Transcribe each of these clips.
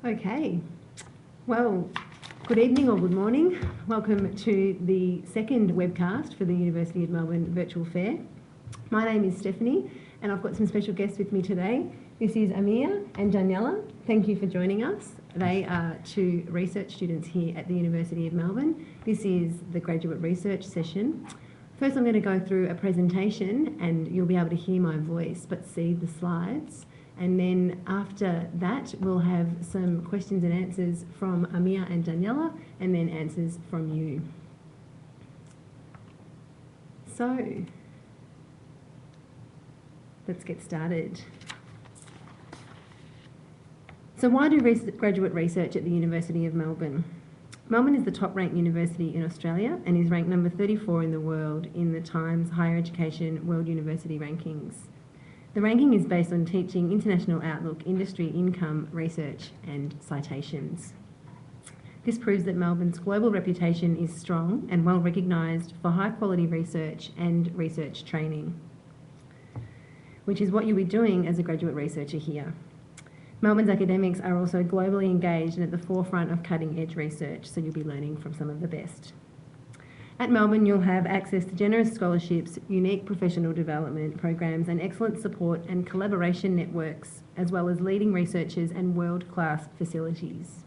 Okay, well, good evening or good morning. Welcome to the second webcast for the University of Melbourne Virtual Fair. My name is Stephanie and I've got some special guests with me today. This is Amir and Daniela. Thank you for joining us. They are two research students here at the University of Melbourne. This is the graduate research session. First I'm going to go through a presentation and you'll be able to hear my voice but see the slides. And then after that, we'll have some questions and answers from Amir and Daniela, and then answers from you. So, let's get started. So why do graduate research at the University of Melbourne? Melbourne is the top-ranked university in Australia and is ranked number 34 in the world in the Times Higher Education World University Rankings. The ranking is based on teaching, international outlook, industry, income, research and citations. This proves that Melbourne's global reputation is strong and well recognised for high quality research and research training, which is what you'll be doing as a graduate researcher here. Melbourne's academics are also globally engaged and at the forefront of cutting edge research, so you'll be learning from some of the best. At Melbourne, you'll have access to generous scholarships, unique professional development programs and excellent support and collaboration networks, as well as leading researchers and world-class facilities.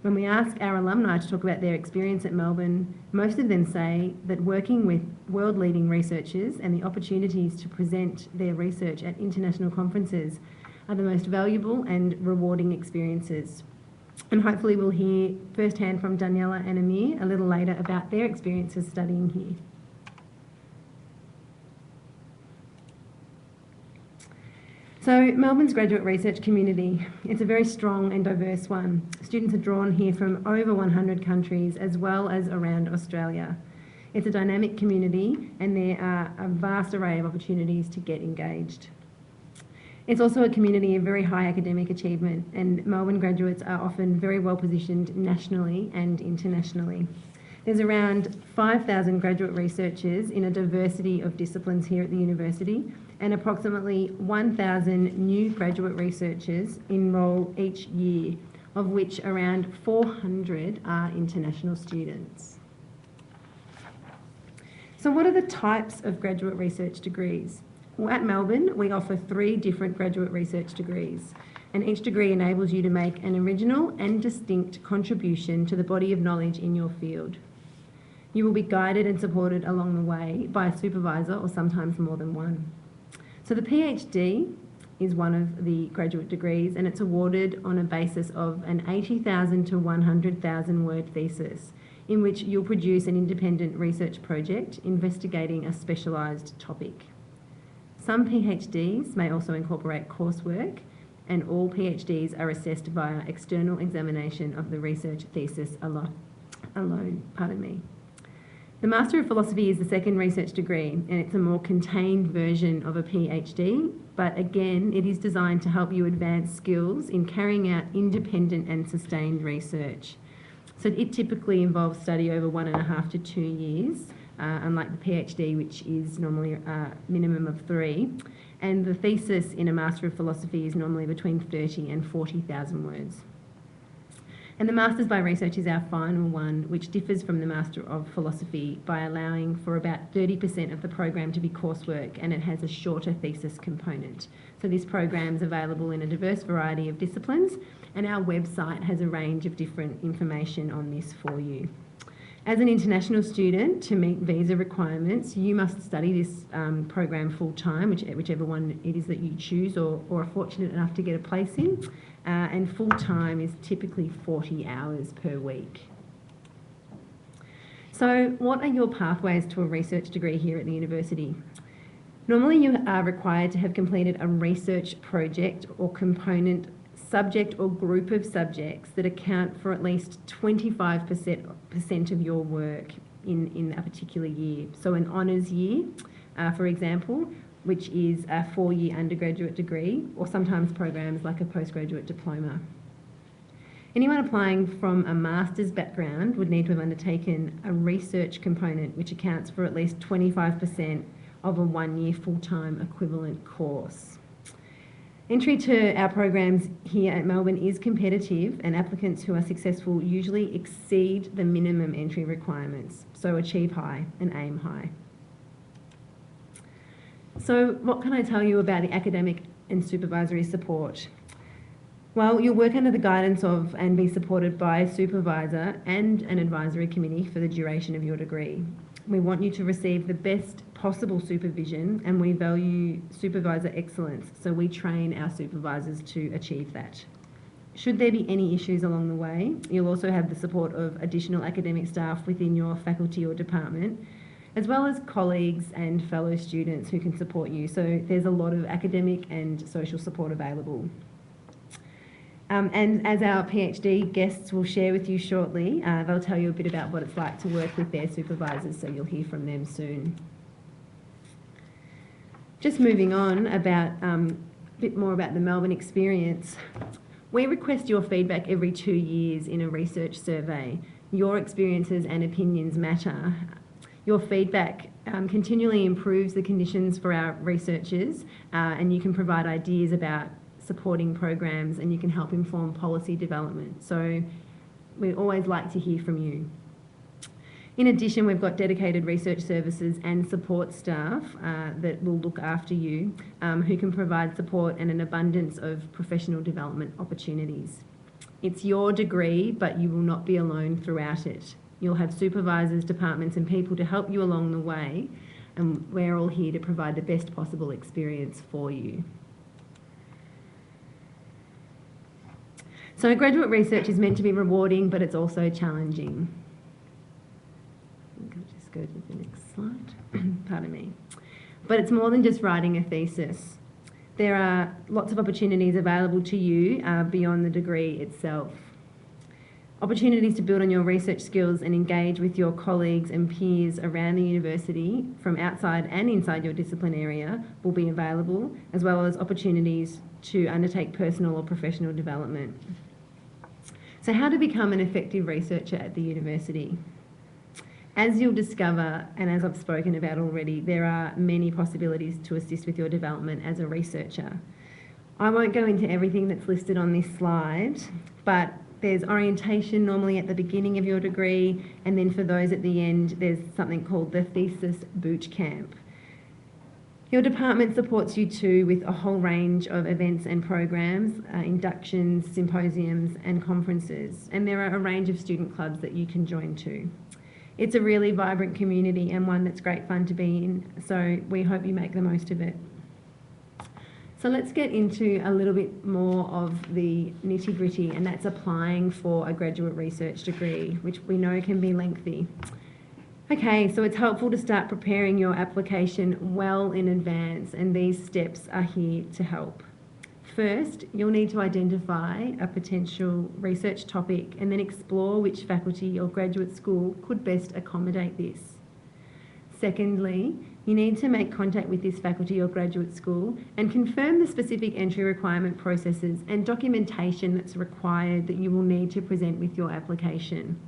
When we ask our alumni to talk about their experience at Melbourne, most of them say that working with world-leading researchers and the opportunities to present their research at international conferences are the most valuable and rewarding experiences. And hopefully we'll hear firsthand from Daniela and Amir a little later about their experiences studying here. So Melbourne's graduate research community, it's a very strong and diverse one. Students are drawn here from over 100 countries as well as around Australia. It's a dynamic community and there are a vast array of opportunities to get engaged. It's also a community of very high academic achievement and Melbourne graduates are often very well positioned nationally and internationally. There's around 5,000 graduate researchers in a diversity of disciplines here at the university and approximately 1,000 new graduate researchers enrol each year, of which around 400 are international students. So what are the types of graduate research degrees? Well, at Melbourne, we offer 3 different graduate research degrees, and each degree enables you to make an original and distinct contribution to the body of knowledge in your field. You will be guided and supported along the way by a supervisor or sometimes more than one. So the PhD is one of the graduate degrees and it's awarded on a basis of an 80,000 to 100,000 word thesis in which you'll produce an independent research project investigating a specialised topic. Some PhDs may also incorporate coursework and all PhDs are assessed via external examination of the research thesis alone. The Master of Philosophy is the second research degree and it's a more contained version of a PhD, but again it is designed to help you advance skills in carrying out independent and sustained research. So it typically involves study over 1.5 to 2 years. Unlike the PhD, which is normally a minimum of 3. And the thesis in a Master of Philosophy is normally between 30 and 40,000 words. And the Masters by Research is our final one, which differs from the Master of Philosophy by allowing for about 30% of the program to be coursework and it has a shorter thesis component. So this program is available in a diverse variety of disciplines and our website has a range of different information on this for you. As an international student, to meet visa requirements, you must study this program full-time, whichever one it is that you choose or are fortunate enough to get a place in, and full-time is typically 40 hours per week. So what are your pathways to a research degree here at the university? Normally you are required to have completed a research project or component subject or group of subjects that account for at least 25% of your work in a particular year. So an honours year, for example, which is a 4-year undergraduate degree, or sometimes programs like a postgraduate diploma. Anyone applying from a master's background would need to have undertaken a research component which accounts for at least 25% of a 1-year full-time equivalent course. Entry to our programs here at Melbourne is competitive, and applicants who are successful usually exceed the minimum entry requirements, so achieve high and aim high. So what can I tell you about the academic and supervisory support? Well, you'll work under the guidance of and be supported by a supervisor and an advisory committee for the duration of your degree. We want you to receive the best possible supervision, and we value supervisor excellence, so we train our supervisors to achieve that. Should there be any issues along the way, you'll also have the support of additional academic staff within your faculty or department, as well as colleagues and fellow students who can support you. So there's a lot of academic and social support available. And as our PhD guests will share with you shortly, they'll tell you a bit about what it's like to work with their supervisors, so you'll hear from them soon. Just moving on about a bit more about the Melbourne experience. We request your feedback every 2 years in a research survey. Your experiences and opinions matter. Your feedback continually improves the conditions for our researchers, and you can provide ideas about supporting programs, and you can help inform policy development. So we always like to hear from you. In addition, we've got dedicated research services and support staff that will look after you, who can provide support and an abundance of professional development opportunities. It's your degree, but you will not be alone throughout it. You'll have supervisors, departments and people to help you along the way, and we're all here to provide the best possible experience for you. So graduate research is meant to be rewarding, but it's also challenging. I'll just go to the next slide. Pardon me. But it's more than just writing a thesis. There are lots of opportunities available to you beyond the degree itself. Opportunities to build on your research skills and engage with your colleagues and peers around the university from outside and inside your discipline area will be available, as well as opportunities to undertake personal or professional development. So how to become an effective researcher at the university? As you'll discover, and as I've spoken about already, there are many possibilities to assist with your development as a researcher. I won't go into everything that's listed on this slide, but there's orientation normally at the beginning of your degree, and then for those at the end, there's something called the Thesis Boot Camp. Your department supports you too with a whole range of events and programs, inductions, symposiums and conferences, and there are a range of student clubs that you can join too. It's a really vibrant community and one that's great fun to be in, so we hope you make the most of it. So let's get into a little bit more of the nitty-gritty, and that's applying for a graduate research degree, which we know can be lengthy. Okay, so it's helpful to start preparing your application well in advance, and these steps are here to help. First, you'll need to identify a potential research topic and then explore which faculty or graduate school could best accommodate this. Secondly, you need to make contact with this faculty or graduate school and confirm the specific entry requirement processes and documentation that's required that you will need to present with your application.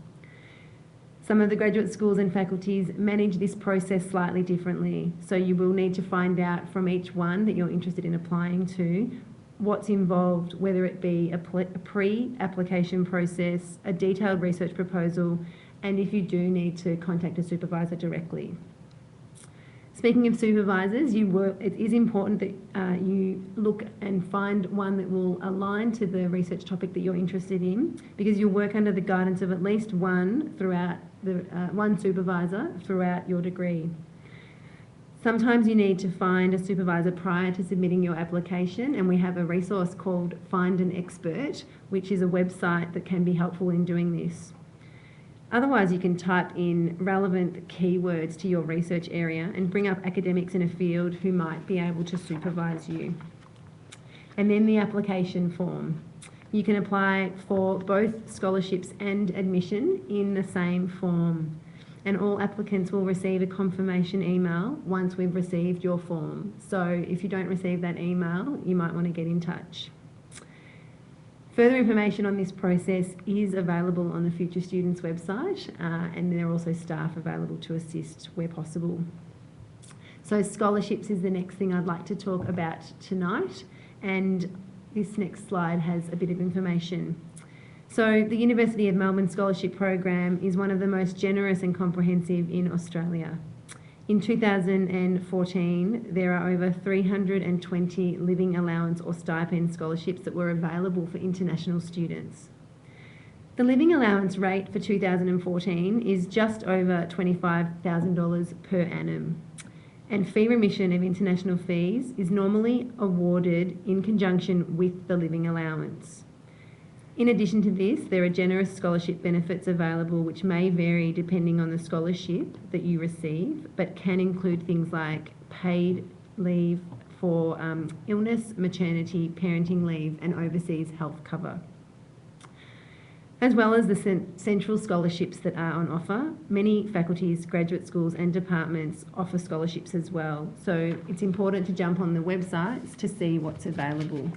Some of the graduate schools and faculties manage this process slightly differently, so you will need to find out from each one that you're interested in applying to what's involved, whether it be a pre-application process, a detailed research proposal, and if you do need to contact a supervisor directly. Speaking of supervisors, it is important that you look and find one that will align to the research topic that you're interested in, because you'll work under the guidance of at least one supervisor throughout your degree. Sometimes you need to find a supervisor prior to submitting your application, and we have a resource called Find an Expert, which is a website that can be helpful in doing this. Otherwise, you can type in relevant keywords to your research area and bring up academics in a field who might be able to supervise you. And then the application form. You can apply for both scholarships and admission in the same form. And all applicants will receive a confirmation email once we've received your form. So if you don't receive that email, you might want to get in touch. Further information on this process is available on the Future Students website, and there are also staff available to assist where possible. So scholarships is the next thing I'd like to talk about tonight, And this next slide has a bit of information. So the University of Melbourne Scholarship Program is one of the most generous and comprehensive in Australia. In 2014, there are over 320 living allowance or stipend scholarships that were available for international students. The living allowance rate for 2014 is just over $25,000 per annum, and fee remission of international fees is normally awarded in conjunction with the living allowance. In addition to this, there are generous scholarship benefits available which may vary depending on the scholarship that you receive, but can include things like paid leave for illness, maternity, parenting leave and overseas health cover. As well as the central scholarships that are on offer, many faculties, graduate schools and departments offer scholarships as well. So it's important to jump on the websites to see what's available.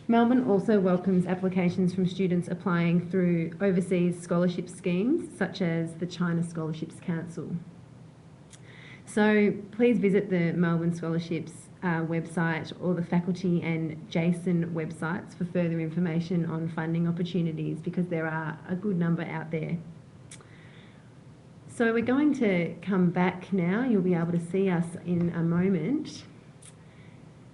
Melbourne also welcomes applications from students applying through overseas scholarship schemes such as the China Scholarships Council. So please visit the Melbourne Scholarships website or the faculty and JASON websites for further information on funding opportunities, because there are a good number out there. So we're going to come back now. You'll be able to see us in a moment.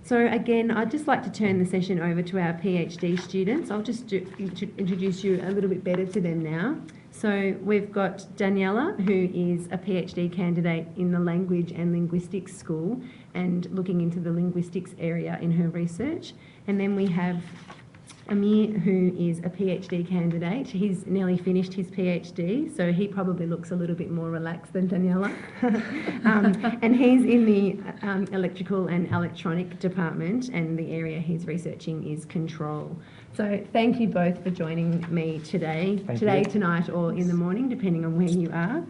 So again, I'd just like to turn the session over to our PhD students. I'll just introduce you a little bit better to them now. So we've got Daniela, who is a PhD candidate in the Language and Linguistics School and looking into the linguistics area in her research. And then we have Amir, who is a PhD candidate. He's nearly finished his PhD, so he probably looks a little bit more relaxed than Daniela. And he's in the electrical and electronic department, and the area he's researching is control. So thank you both for joining me today, tonight, or in the morning, depending on where you are.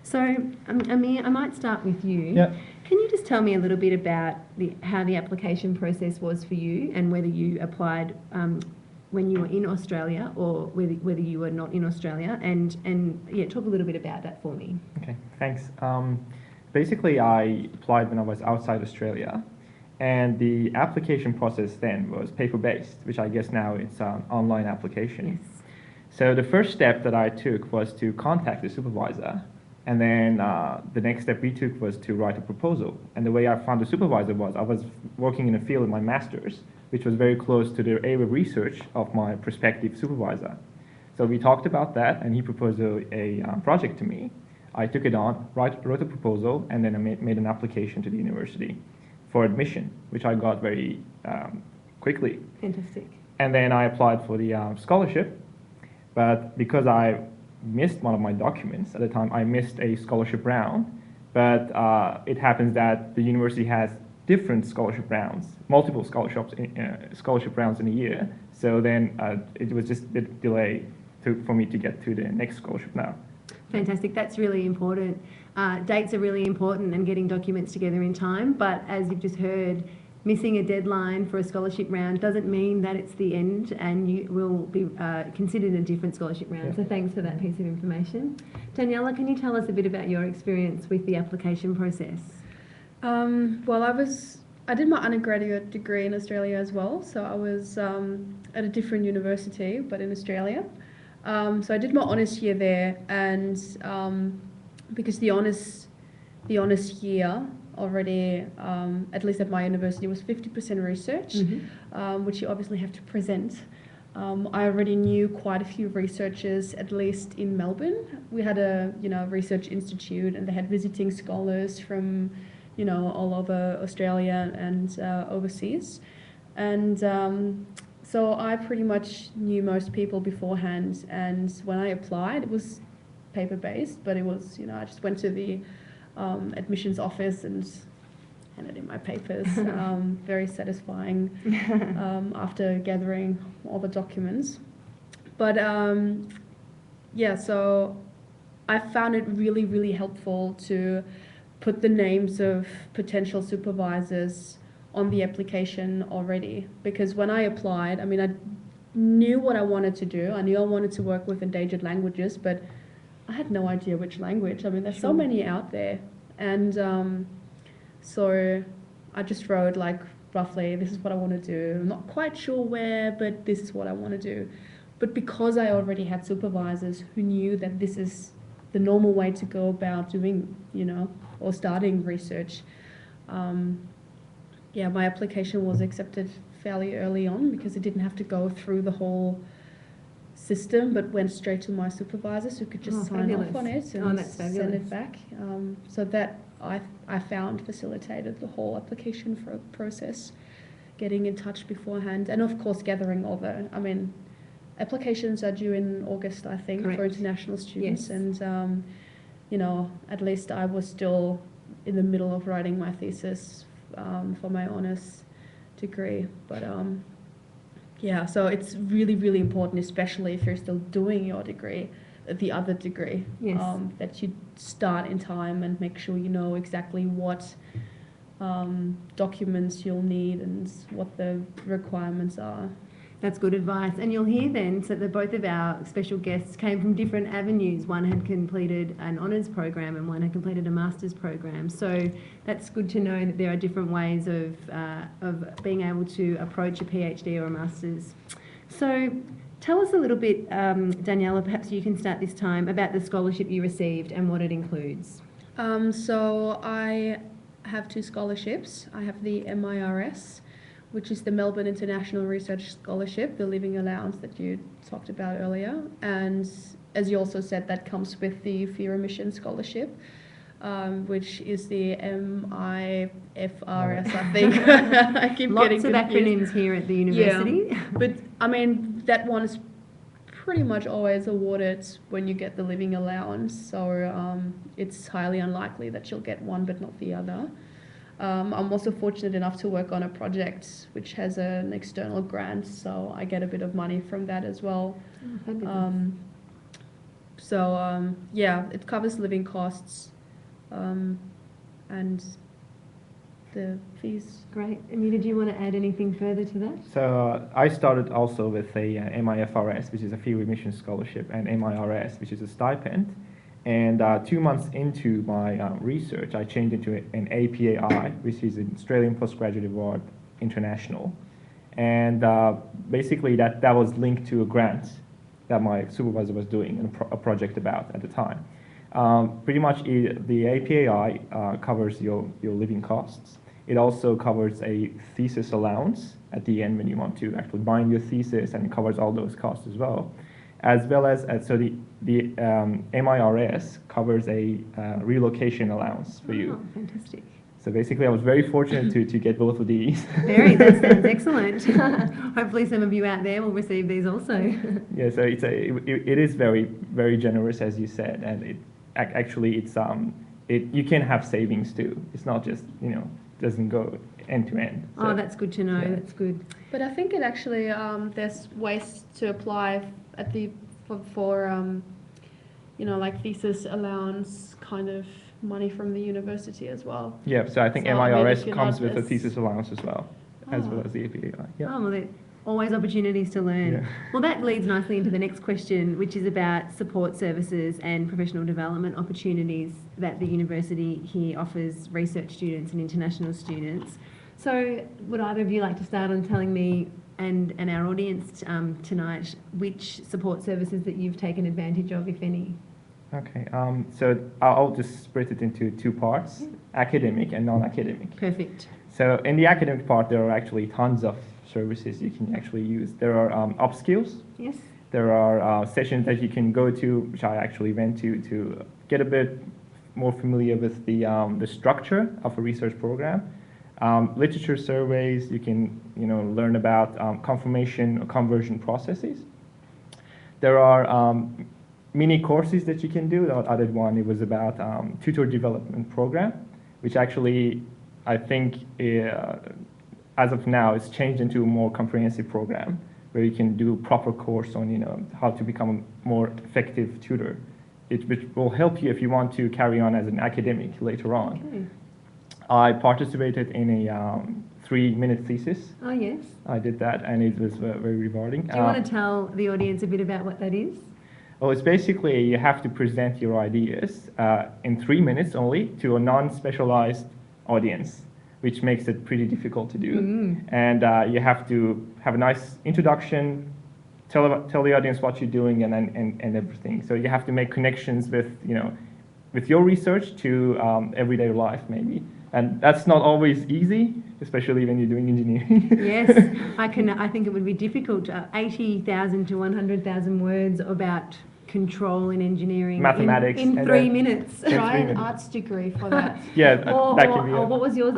So Amir, I might start with you. Yep. Can you just tell me a little bit about how the application process was for you, and whether you applied when you were in Australia or whether you were not in Australia, and yeah, talk a little bit about that for me. Okay, thanks. Basically, I applied when I was outside Australia, and the application process then was paper-based, which I guess now it's an online application. Yes. So the first step that I took was to contact the supervisor, and then the next step we took was to write a proposal. And the way I found the supervisor was I was working in a field in my master's, which was very close to the area of research of my prospective supervisor. So we talked about that, and he proposed a project to me. I took it on, wrote a proposal, and then I made an application to the university for admission, which I got very quickly. Fantastic. And then I applied for the scholarship, but because I missed one of my documents at the time, I missed a scholarship round, but it happens that the university has different scholarship rounds, multiple scholarship rounds in a year. So then it was just a bit delay for me to get to the next scholarship now. Fantastic. That's really important. Dates are really important, and getting documents together in time. But as you've just heard, missing a deadline for a scholarship round doesn't mean that it's the end, and you will be considered a different scholarship round. Yeah. So thanks for that piece of information. Daniela, can you tell us a bit about your experience with the application process? Well, I did my undergraduate degree in Australia as well, so I was at a different university, but in Australia. So I did my honours year there, and because the honours year already, at least at my university, was 50% research, which you obviously have to present. I already knew quite a few researchers, at least in Melbourne. We had a research institute, and they had visiting scholars from all over Australia and overseas. And so I pretty much knew most people beforehand. And when I applied, it was paper-based, but it was, I just went to the admissions office and handed in my papers. Very satisfying after gathering all the documents. But yeah, so I found it really, really helpful to put the names of potential supervisors on the application already, because when I applied, I knew what I wanted to do. I knew I wanted to work with endangered languages, but I had no idea which language. There's so many out there. And so I just wrote roughly, this is what I want to do. I'm not quite sure where, but this is what I want to do. But because I already had supervisors who knew that this is the normal way to go about doing, or starting research, my application was accepted fairly early on because it didn't have to go through the whole system, but went straight to my supervisors who could just sign off on it and send it back. So that I found facilitated the whole application process, getting in touch beforehand, and of course gathering all the, applications are due in August, I think. Correct. For international students. Yes. And, at least I was still in the middle of writing my thesis for my honours degree. But, so it's really, really important, especially if you're still doing your degree, the other degree, yes. That you start in time and make sure you know exactly what documents you'll need and what the requirements are. That's good advice. And you'll hear then so that both of our special guests came from different avenues. One had completed an honours program and one had completed a master's program. So that's good to know that there are different ways of being able to approach a PhD or a master's. So tell us a little bit, Daniela, perhaps you can start this time, about the scholarship you received and what it includes. So I have 2 scholarships. I have the MIRS, which is the Melbourne International Research Scholarship, the living allowance that you talked about earlier. And as you also said, that comes with the Fear Emission Scholarship, which is the MIFRS, I think. I keep getting confused. Lots of acronyms here at the university. Yeah, but that one is pretty much always awarded when you get the living allowance. So it's highly unlikely that you'll get one but not the other. I'm also fortunate enough to work on a project which has an external grant, so I get a bit of money from that as well. It covers living costs and the fees. Great. Amina, do you want to add anything further to that? So I started also with a MIFRS, which is a Fear Emission Scholarship, and MIRS, which is a stipend. And 2 months into my research, I changed into an APAI, which is an Australian Postgraduate Award International. And basically that was linked to a grant that my supervisor was doing a project about at the time. Pretty much the APAI covers your living costs. It also covers a thesis allowance at the end when you want to actually bind your thesis, and it covers all those costs as well. As well as, so the MIRS covers a relocation allowance for you. Oh, fantastic. So basically I was very fortunate to get both of these. That sounds excellent. Hopefully some of you out there will receive these also. Yeah, so it is very, very generous, as you said, and you can have savings too. It's not just, doesn't go end to end. So, oh, that's good to know. Yeah. That's good. But I think it actually, there's ways to apply for like thesis allowance kind of money from the university as well. Yeah, so I think MIRS comes with a thesis allowance as well as the APAI. Yeah. Oh, well, there always opportunities to learn. Yeah. Well, that leads nicely into the next question, which is about support services and professional development opportunities that the university here offers research students and international students. So would either of you like to start on telling me and our audience tonight which support services that you've taken advantage of, if any? Okay, so I'll just split it into 2 parts, academic and non-academic. Perfect. So in the academic part, there are actually tons of services you can actually use. There are upskills. Yes. There are sessions that you can go to, which I actually went to get a bit more familiar with the structure of a research program. Literature surveys, you can learn about confirmation or conversion processes. There are mini courses that you can do. I did one, it was about tutor development program, which actually I think as of now it's changed into a more comprehensive program where you can do proper course on how to become a more effective tutor. Which will help you if you want to carry on as an academic later on. Okay. I participated in a 3-minute thesis. Oh, yes. I did that, and it was very rewarding. Do you want to tell the audience a bit about what that is? Well, it's basically you have to present your ideas in 3 minutes only to a non-specialized audience. which makes it pretty difficult to do. Mm. And you have to have a nice introduction, tell the audience what you're doing, and everything. So you have to make connections with, with your research to everyday life, maybe. And that's not always easy, especially when you're doing engineering. Yes, I think it would be difficult. 80,000 to 100,000 words about control in engineering. Mathematics. In 3 minutes. Try an arts degree for that. Yeah, Or that what was yours?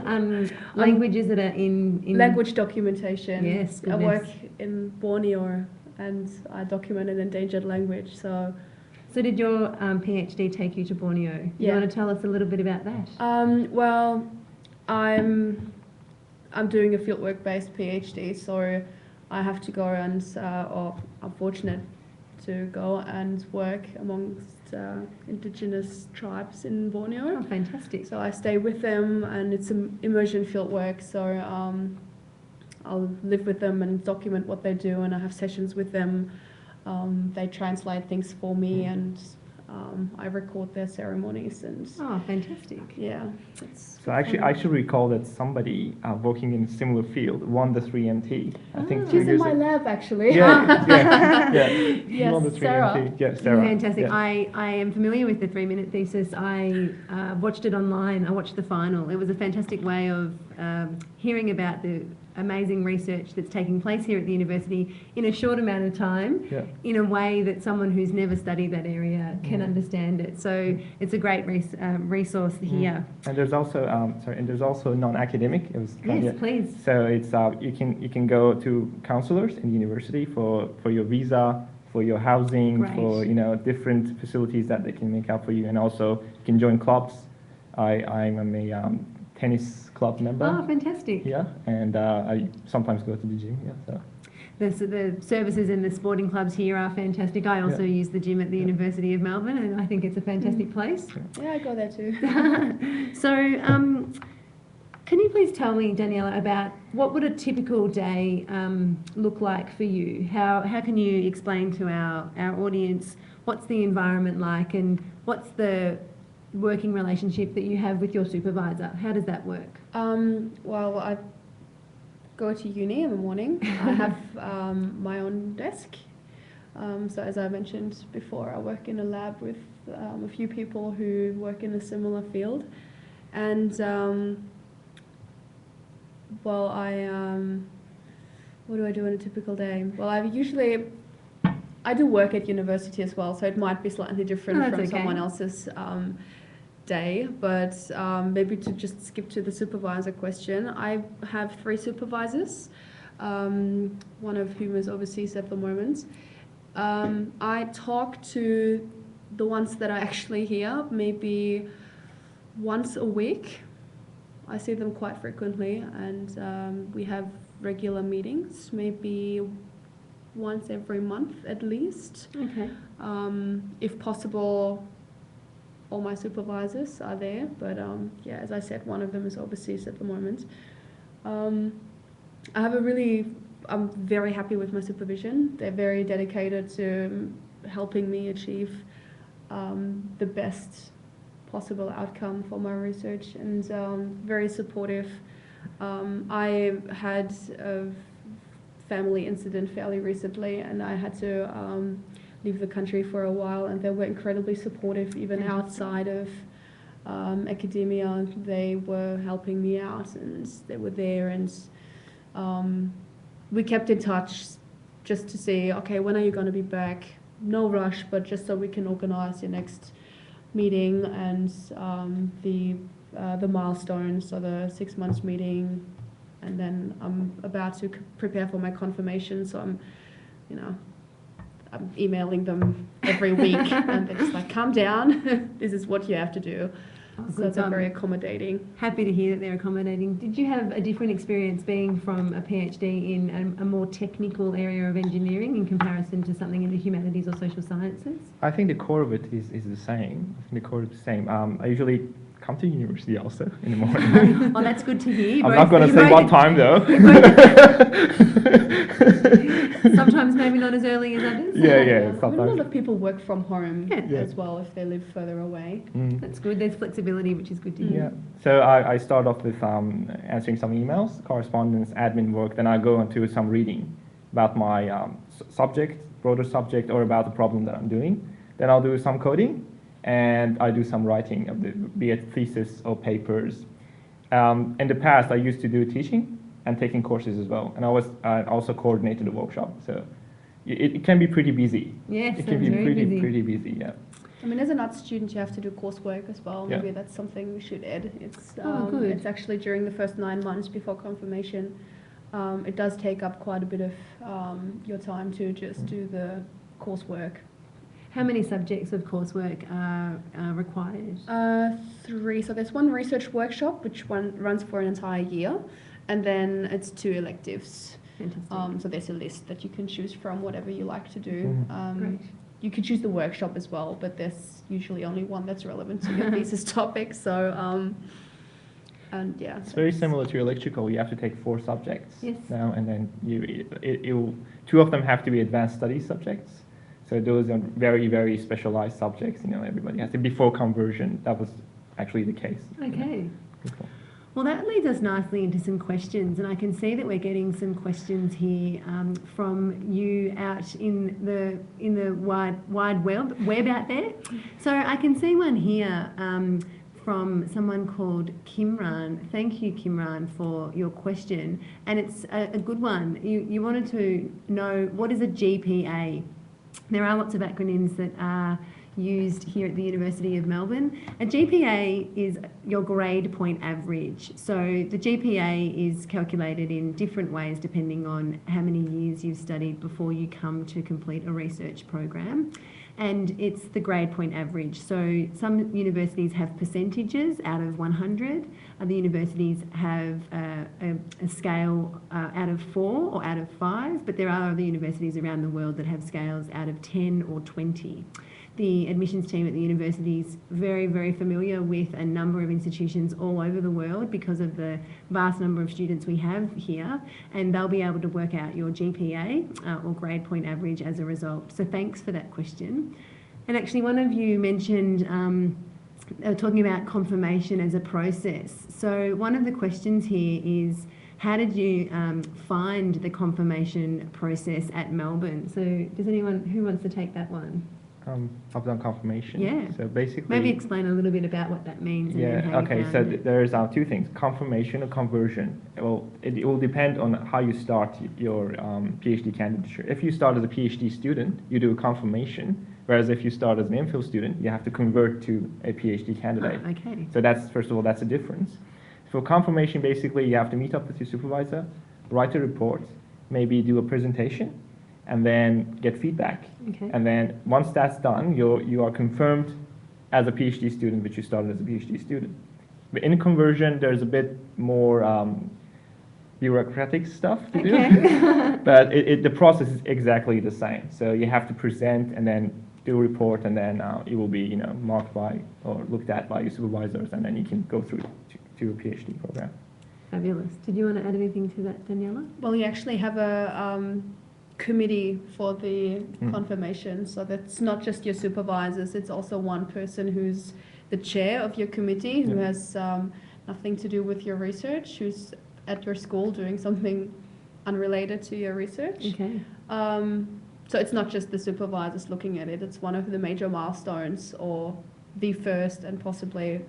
Languages that are in language documentation. Yes, I goodness. work in Borneo and I document an endangered language. So did your PhD take you to Borneo? You Yeah. want to tell us a little bit about that? well, I'm doing a fieldwork-based PhD, so I have to go and, or I'm fortunate to go and work amongst indigenous tribes in Borneo. Oh, fantastic. So I stay with them, and it's an immersion fieldwork. So I'll live with them and document what they do, and I have sessions with them. They translate things for me, and I record their ceremonies. And Oh, fantastic. yeah, it's So actually, I should recall that somebody working in a similar field won the 3MT. I think 2 she's in years my ago. lab actually. Yeah. Yes, Won the 3MT. Yeah, Sarah. Fantastic. Yeah. I am familiar with the 3-minute thesis. I watched it online. I watched the final. It was a fantastic way of hearing about the amazing research that's taking place here at the university in a short amount of time, Yeah. in a way that someone who's never studied that area can understand it. So it's a great resource here. And there's also non-academic. It was Yes, please. So it's you can go to counselors in the university for your visa, for your housing, Great. for different facilities that they can make up for you, and also you can join clubs. I'm a tennis club member. Oh, fantastic. Yeah, and I sometimes go to the gym. Yeah, so. The services in the sporting clubs here are fantastic. I also use the gym at the University of Melbourne, and I think it's a fantastic place. Yeah, I go there too. So, can you please tell me, Daniela, about what would a typical day look like for you? How can you explain to our audience what's the environment like, and what's the working relationship that you have with your supervisor? How does that work? Well, I go to uni in the morning. I have my own desk. So as I mentioned before, I work in a lab with a few people who work in a similar field. And what do I do on a typical day? Well, I do work at university as well, so it might be slightly different Oh, that's from okay. someone else's day, but maybe to just skip to the supervisor question. I have 3 supervisors, one of whom is overseas at the moment. I talk to the ones that are actually here maybe once a week. I see them quite frequently, and we have regular meetings, maybe once every month at least. Okay. If possible, all my supervisors are there, but yeah, as I said, one of them is overseas at the moment. I'm very happy with my supervision. They're very dedicated to helping me achieve the best possible outcome for my research, and very supportive. I had a family incident fairly recently, and I had to leave the country for a while, and they were incredibly supportive even outside of academia. They were helping me out, and they were there, and we kept in touch just to see, okay, when are you going to be back? No rush, but just so we can organize your next meeting and the milestones, so the 6 months meeting, and then I'm about to prepare for my confirmation, so I'm emailing them every week, and they're just like, calm down, this is what you have to do. So they're very accommodating. Happy to hear that they're accommodating. Did you have a different experience being from a PhD in a more technical area of engineering in comparison to something in the humanities or social sciences? I think the core of it is the same. I think the core is the same. I usually come to university also in the morning. Oh, that's good to hear. I'm not going to say what time though. Sometimes maybe not as early as others. Yeah, I mean, a sometimes. lot of people work from home Yeah. as well if they live further away. That's good. There's flexibility, which is good to hear. Yeah. So I start off with answering some emails, correspondence, admin work. Then I go into some reading about my subject, broader subject, or about the problem that I'm doing. Then I'll do some coding, and I do some writing of be it thesis or papers. In the past, I used to do teaching and taking courses as well, and I also coordinated a workshop. So it can be pretty busy. Yes, It can be very busy. pretty busy. Yeah. I mean, as an art student, you have to do coursework as well. Yeah. Maybe that's something we should add. It's good. It's actually during the first 9 months before confirmation. It does take up quite a bit of your time to just do the coursework. How many subjects of coursework are required? 3. So there's one research workshop, which one runs for an entire year, and then it's 2 electives. Fantastic. So there's a list that you can choose from, whatever you like to do. Great. You could choose the workshop as well, but there's usually only one that's relevant to your thesis topic. So, and yeah. It's very similar to electrical. You have to take 4 subjects Yes. now, and then you 2 of them have to be advanced studies subjects. So those are very, very specialized subjects. Everybody has to. Before conversion, that was actually the case. Okay. Cool. Well, that leads us nicely into some questions, and I can see that we're getting some questions here from you out in the wide web out there. So I can see one here from someone called Kimran. Thank you, Kimran, for your question, and it's a good one. You wanted to know, what is a GPA? There are lots of acronyms that are used here at the University of Melbourne. A GPA is your grade point average. So the GPA is calculated in different ways depending on how many years you've studied before you come to complete a research program. And it's the grade point average. So some universities have percentages out of 100. Other universities have a scale out of 4 or out of 5. But there are other universities around the world that have scales out of 10 or 20. The admissions team at the university is very, very familiar with a number of institutions all over the world because of the vast number of students we have here, and they'll be able to work out your GPA or grade point average as a result. So thanks for that question. And actually, one of you mentioned talking about confirmation as a process. So one of the questions here is, how did you find the confirmation process at Melbourne? So who wants to take that one? I've done confirmation. Yeah. So basically. Maybe explain a little bit about what that means. And then how Okay. you So found it. there's 2 things: confirmation or conversion. Well, it will depend on how you start your PhD candidature. If you start as a PhD student, you do a confirmation, whereas if you start as an MPhil student, you have to convert to a PhD candidate. Okay. So first of all, that's a difference. For confirmation, basically, you have to meet up with your supervisor, write a report, maybe do a presentation, and then get feedback. Okay. And then once that's done, you are confirmed as a PhD student, which you started as a PhD student. But in conversion, there's a bit more bureaucratic stuff to do. But the process is exactly the same. So you have to present and then do a report, and then it will be marked by or looked at by your supervisors, and then you can go through to a PhD program. Fabulous. Did you want to add anything to that, Daniela? Well, you actually have a committee for the confirmation, so that's not just your supervisors, it's also one person who's the chair of your committee, who has nothing to do with your research, who's at your school doing something unrelated to your research. Okay. So it's not just the supervisors looking at it, it's one of the major milestones, or the first, and possibly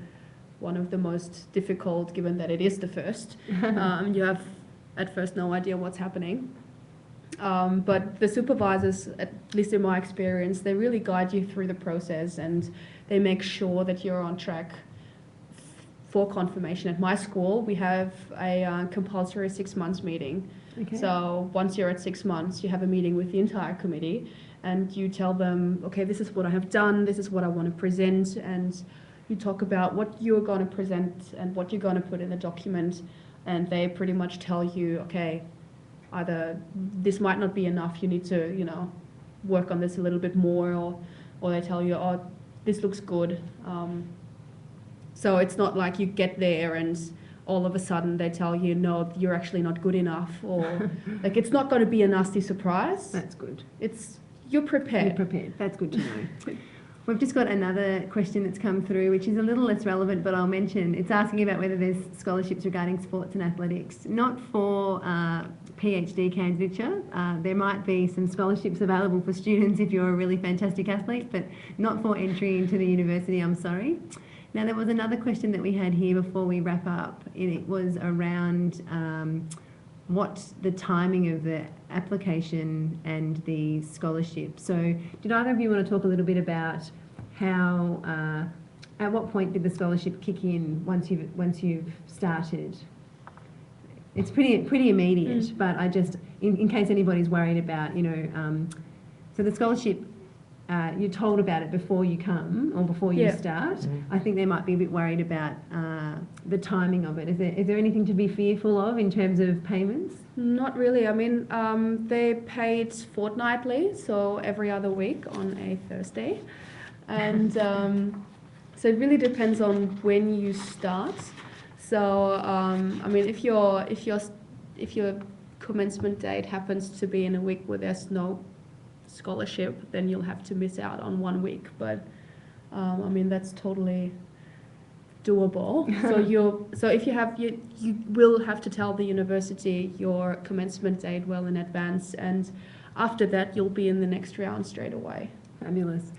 one of the most difficult, given that it is the first. You have at first no idea what's happening. But the supervisors, at least in my experience, they really guide you through the process, and they make sure that you're on track for confirmation. At my school, we have a compulsory 6 months meeting. Okay. So once you're at 6 months, you have a meeting with the entire committee, and you tell them, okay, this is what I have done, this is what I want to present, and you talk about what you're going to present and what you're going to put in the document, and they pretty much tell you, okay, either this might not be enough, you need to, work on this a little bit more, or they tell you, oh, this looks good. So it's not like you get there and, all of a sudden they tell you, no, you're actually not good enough, or like it's not going to be a nasty surprise. That's good. You're prepared. You're prepared. That's good to know. We've just got another question that's come through, which is a little less relevant, but I'll mention. It's asking about whether there's scholarships regarding sports and athletics. Not for PhD candidature. There might be some scholarships available for students if you're a really fantastic athlete, but not for entry into the university, I'm sorry. Now, there was another question that we had here before we wrap up, and it was around what the timing of the application and the scholarship. So did either of you want to talk a little bit about how, at what point did the scholarship kick in once you've started? It's pretty immediate, but I just, in case anybody's worried about, so the scholarship, you're told about it before you come or before you start. Mm-hmm. I think they might be a bit worried about the timing of it. Is there anything to be fearful of in terms of payments? Not really. I mean, they paid fortnightly, so every other week on a Thursday, and so it really depends on when you start. So I mean, if your commencement date happens to be in a week where there's no scholarship, then you'll have to miss out on 1 week. But I mean, that's totally doable. So if you will have to tell the university your commencement date well in advance, and after that you'll be in the next round straight away. Fabulous.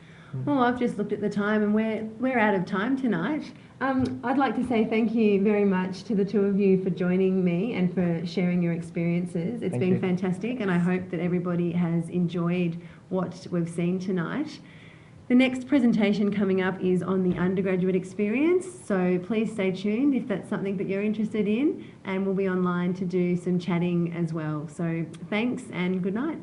Well, I've just looked at the time and we're out of time tonight. I'd like to say thank you very much to the two of you for joining me and for sharing your experiences. It's been fantastic, and I hope that everybody has enjoyed what we've seen tonight. The next presentation coming up is on the undergraduate experience, so please stay tuned if that's something that you're interested in, and we'll be online to do some chatting as well. So thanks and good night.